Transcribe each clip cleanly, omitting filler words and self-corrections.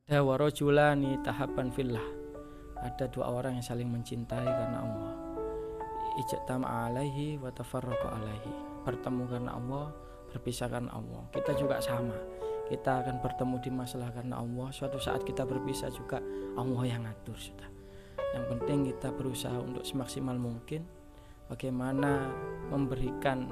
Ada warajulani tahabban fillah. Ada dua orang yang saling mencintai karena Allah. Ijtama alaihi wa tafarraqa alaihi. Bertemu karena Allah, berpisah karena Allah. Kita juga sama. Kita akan bertemu di masalah karena Allah. Suatu saat kita berpisah juga Allah yang ngatur sudah. Yang penting kita berusaha untuk semaksimal mungkin bagaimana memberikan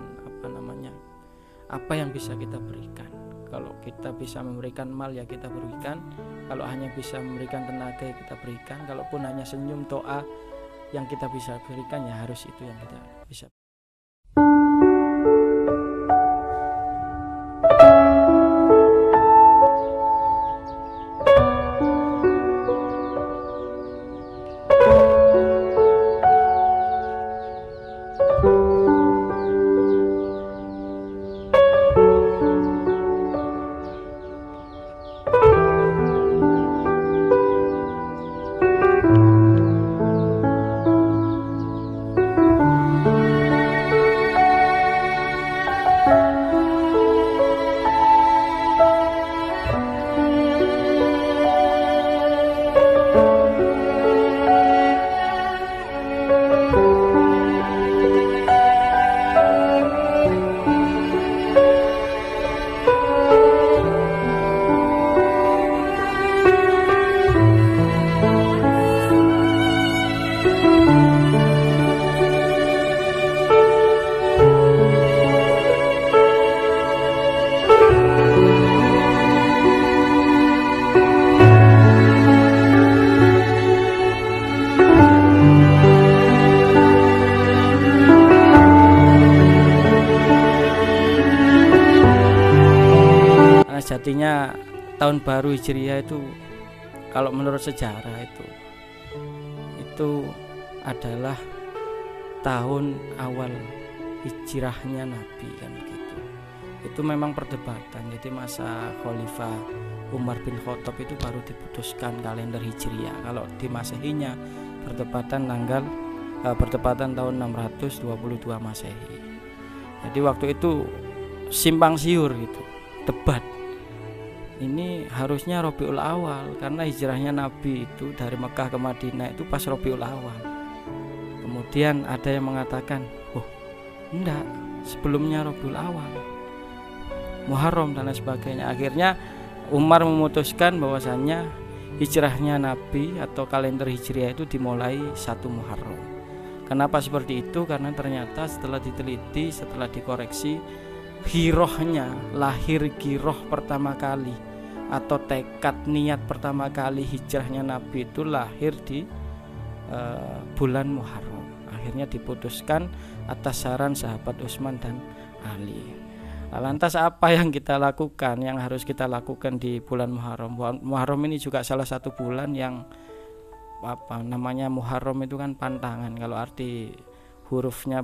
apa yang bisa kita berikan. Kalau kita bisa memberikan mal ya kita berikan. Kalau hanya bisa memberikan tenaga ya kita berikan. Kalaupun hanya senyum doa yang kita bisa berikan ya harus itu yang kita bisa. Sejatinya tahun baru Hijriah itu kalau menurut sejarah itu adalah tahun awal hijrahnya Nabi kan gitu. Itu memang perdebatan. Jadi masa Khalifah Umar bin Khattab itu baru diputuskan kalender Hijriah. Kalau di Masehinya perdebatan tahun 622 Masehi. Jadi waktu itu simpang siur gitu, debat. Ini harusnya Rabiul Awal karena hijrahnya Nabi itu dari Mekah ke Madinah itu pas Rabiul Awal. Kemudian ada yang mengatakan, enggak, sebelumnya Rabiul Awal, Muharram dan lain sebagainya. Akhirnya Umar memutuskan bahwasannya hijrahnya Nabi atau kalender Hijriah itu dimulai 1 Muharram. Kenapa seperti itu? Karena ternyata setelah diteliti, setelah dikoreksi, lahir giroh pertama kali atau tekad niat pertama kali hijrahnya Nabi itu lahir di bulan Muharram. Akhirnya diputuskan atas saran sahabat Utsman dan Ali. Lantas apa yang kita lakukan, yang harus kita lakukan di bulan Muharram? Muharram ini juga salah satu bulan yang Muharram itu kan pantangan. Kalau arti hurufnya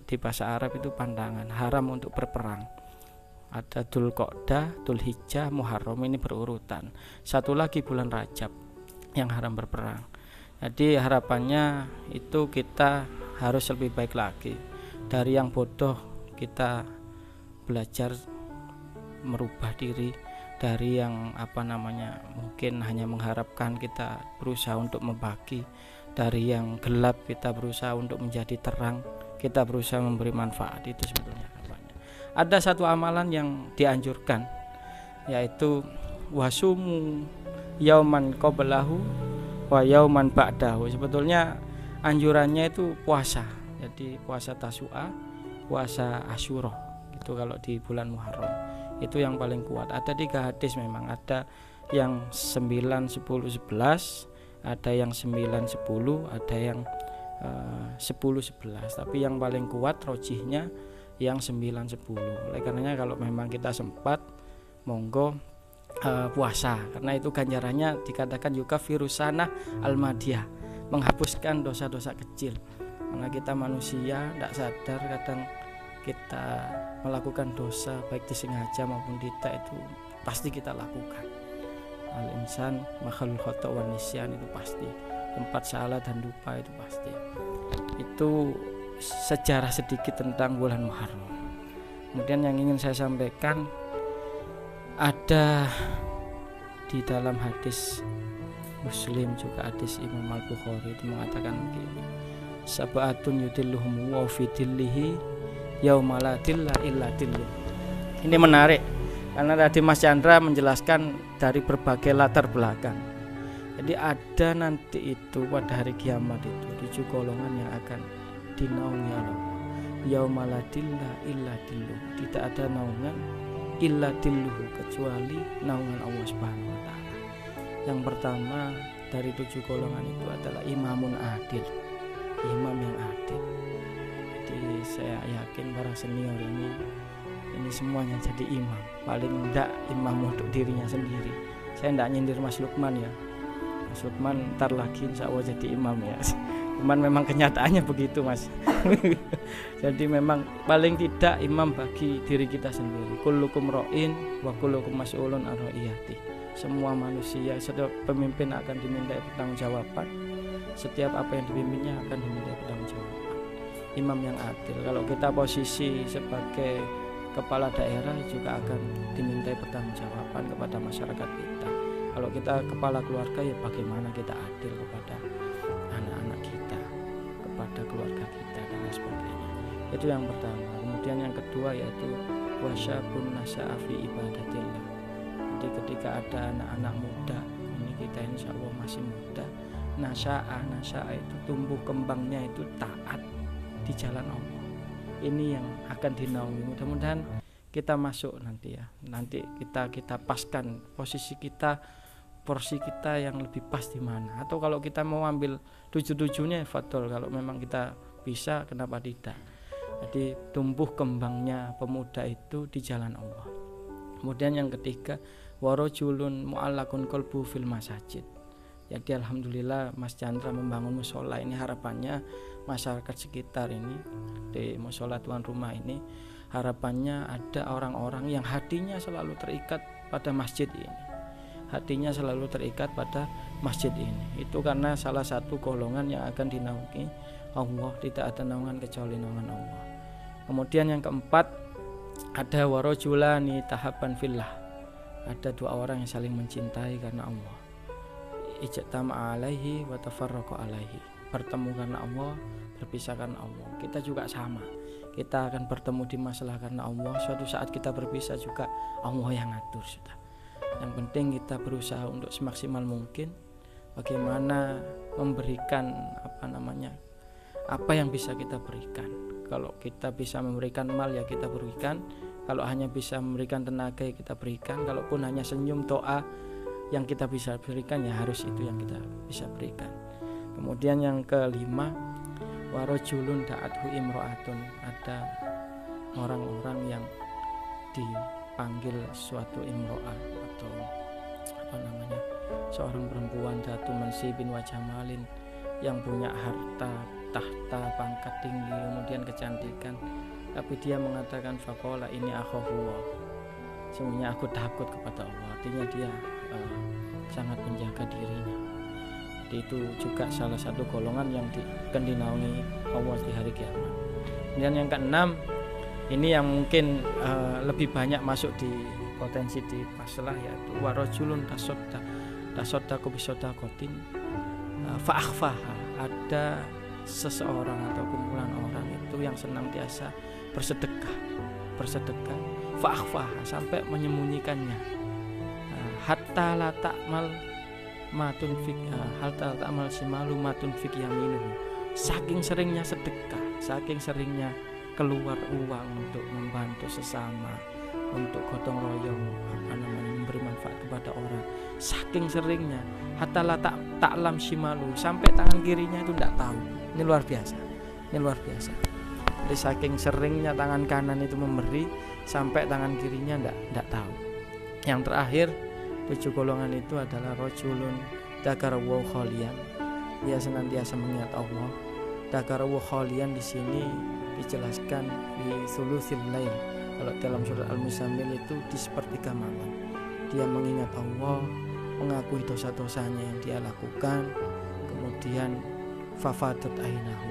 di bahasa Arab itu pandangan, haram untuk berperang. Ada Dzulqa'dah, Dzulhijjah, Muharram, ini berurutan. Satu lagi bulan Rajab yang haram berperang. Jadi harapannya itu kita harus lebih baik lagi. Dari yang bodoh kita belajar merubah diri. Dari yang mungkin hanya mengharapkan kita berusaha untuk membagi. Dari yang gelap kita berusaha untuk menjadi terang, kita berusaha memberi manfaat. Itu sebetulnya harapannya. Ada satu amalan yang dianjurkan, yaitu wasumu yauman qablahu wa yauman ba'dahu. Sebetulnya anjurannya itu puasa. Jadi puasa Tasu'a, puasa Asyura. Itu kalau di bulan Muharram. Itu yang paling kuat. Ada 3 hadis memang, ada yang 9, 10, 11, ada yang 9, 10, ada yang 10, 11. Tapi yang paling kuat rojihnya yang 9, 10. Oleh karenanya kalau memang kita sempat, monggo puasa, karena itu ganjarannya dikatakan juga virusana al-madiyah, menghapuskan dosa-dosa kecil. Karena kita manusia tidak sadar, kadang kita melakukan dosa baik disengaja maupun tidak, itu pasti kita lakukan. Al-insan makhlul khata' wa nisyan, itu pasti. Tempat salah dan lupa itu pasti. Itu sejarah sedikit tentang bulan Muharram. Kemudian yang ingin saya sampaikan, ada Di dalam hadis Muslim juga hadis Imam Al-Bukhari itu mengatakan begini, sab'atun yudilluhum wa fi dillihi yauma la dilla illa dilluh. Ini menarik karena tadi Mas Chandra menjelaskan dari berbagai latar belakang. Jadi ada nanti itu pada hari kiamat itu 7 golongan yang akan dinaungi Allah. Yauma la dilla illa dilluh. Tidak ada naungan illa dilluh kecuali naungan Allah Subhanahu wa taala. Yang pertama dari 7 golongan itu adalah imamun adil, imam yang adil. Jadi saya yakin para senior ini semuanya jadi imam, paling enggak imam untuk dirinya sendiri. Saya enggak nyindir Mas Lukman ya, Mas Lukman ntar lagi insya Allah jadi imam ya. Cuman memang kenyataannya begitu Mas. Jadi memang paling tidak imam bagi diri kita sendiri. Kullukum ra'in wa kullukum mas'ulun an ra'iyati. Semua manusia, setiap pemimpin akan diminta pertanggungjawaban. Setiap apa yang dipimpinnya akan diminta pertanggungjawaban. Imam yang adil. Kalau kita posisi sebagai kepala daerah juga akan dimintai pertanggungjawaban kepada masyarakat kita. Kalau kita kepala keluarga ya bagaimana kita adil kepada anak-anak kita, kepada keluarga kita dan lain sebagainya. Itu yang pertama. Kemudian yang kedua yaitu wasyabun nasya'a fi ibadatillah. Jadi ketika ada anak-anak muda, ini kita insya Allah masih muda, nasya'a itu tumbuh kembangnya itu taat di jalan Allah. Ini yang akan dinaungi. Mudah-mudahan kita masuk nanti ya. Nanti kita paskan posisi kita, porsi kita yang lebih pas di mana. Atau kalau kita mau ambil 7-7-nya fadol, kalau memang kita bisa kenapa tidak. Jadi tumbuh kembangnya pemuda itu di jalan Allah. Kemudian yang ketiga warajulun mu'allakun qalbu fil masajid. Jadi alhamdulillah Mas Chandra membangun musola ini, harapannya masyarakat sekitar ini di musola tuan rumah ini, harapannya ada orang-orang yang hatinya selalu terikat pada masjid ini. Hatinya selalu terikat pada masjid ini. Itu karena salah satu golongan yang akan dinaungi Allah, tidak ada naungan kecuali naungan Allah. Kemudian yang keempat ada warajulani tahabban fillah. Ada 2 orang yang saling mencintai karena Allah. Ijtama alaihi wa tafarraqa alaihi. Bertemu karena Allah, berpisah karena Allah. Kita juga sama. Kita akan bertemu di masalah karena Allah. Suatu saat kita berpisah juga Allah yang ngatur sudah. Yang penting kita berusaha untuk semaksimal mungkin bagaimana memberikan apa yang bisa kita berikan. Kalau kita bisa memberikan mal ya kita berikan. Kalau hanya bisa memberikan tenaga ya kita berikan. Kalaupun hanya senyum, doa yang kita bisa berikan ya harus itu yang kita bisa berikan. Kemudian yang kelima warajulun da'athu imro'atun. Ada orang-orang yang dipanggil suatu imro'ah atau seorang perempuan datu mansibin wa jamalin, yang punya harta, tahta, pangkat tinggi, kemudian kecantikan, tapi dia mengatakan faqala ini akhafu, sesungguhnya aku takut kepada Allah. Artinya dia sangat menjaga dirinya. Jadi itu juga salah satu golongan yang akan dinaungi Allah di hari kiamat. Kemudian yang keenam, ini yang mungkin lebih banyak masuk di potensi di masalah, yaitu warajulun tasaddaqu bisadaqatin fa'akhfaha. Ada seseorang atau kumpulan orang itu yang senantiasa bersedekah fa'akhfaha, sampai menyembunyikannya, hatta la ta'mal matun fik hatta ta'mal simalu matun fik yaminu. Saking seringnya sedekah, saking seringnya keluar uang untuk membantu sesama, untuk gotong royong, memberi manfaat kepada orang, saking seringnya hatta la ta'lam shimalu, sampai tangan kirinya itu tidak tahu. Ini luar biasa. Jadi saking seringnya tangan kanan itu memberi, sampai tangan kirinya tidak tahu. Yang terakhir 7 golongan itu adalah rajulun dzakarahu khalian. Dia senantiasa mengingat Allah. Dzakarahu khalian di sini dijelaskan di sulusil lail. Kalau dalam surat Al-Muzammil itu di sepertiga malam. Dia mengingat Allah, mengakui dosa-dosanya yang dia lakukan, kemudian fafadat ainahu.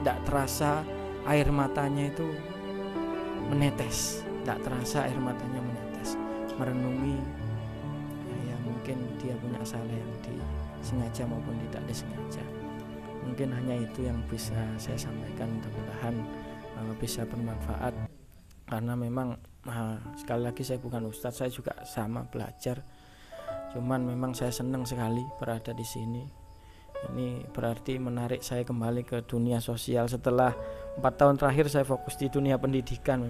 Tidak terasa air matanya itu menetes, merenungi mungkin dia punya salah yang disengaja maupun tidak disengaja. Mungkin hanya itu yang bisa saya sampaikan, mudah-mudahan bisa bermanfaat, karena memang sekali lagi saya bukan ustadz, saya juga sama belajar, cuman memang saya senang sekali berada di sini. Ini berarti menarik saya kembali ke dunia sosial setelah 4 tahun terakhir saya fokus di dunia pendidikan.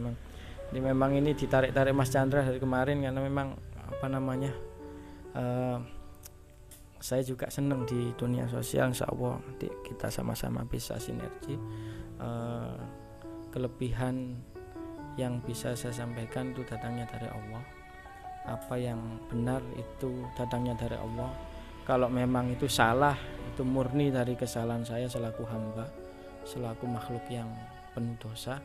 Memang ini ditarik-tarik Mas Chandra dari kemarin, karena memang saya juga senang di dunia sosial. Insya Allah nanti kita sama-sama bisa sinergi. Kelebihan yang bisa saya sampaikan itu datangnya dari Allah. Apa yang benar itu datangnya dari Allah. Kalau memang itu salah, itu murni dari kesalahan saya selaku hamba, selaku makhluk yang penuh dosa.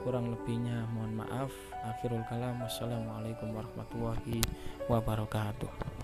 Kurang lebihnya mohon maaf. Akhirul kalam, wassalamualaikum warahmatullahi wabarakatuh.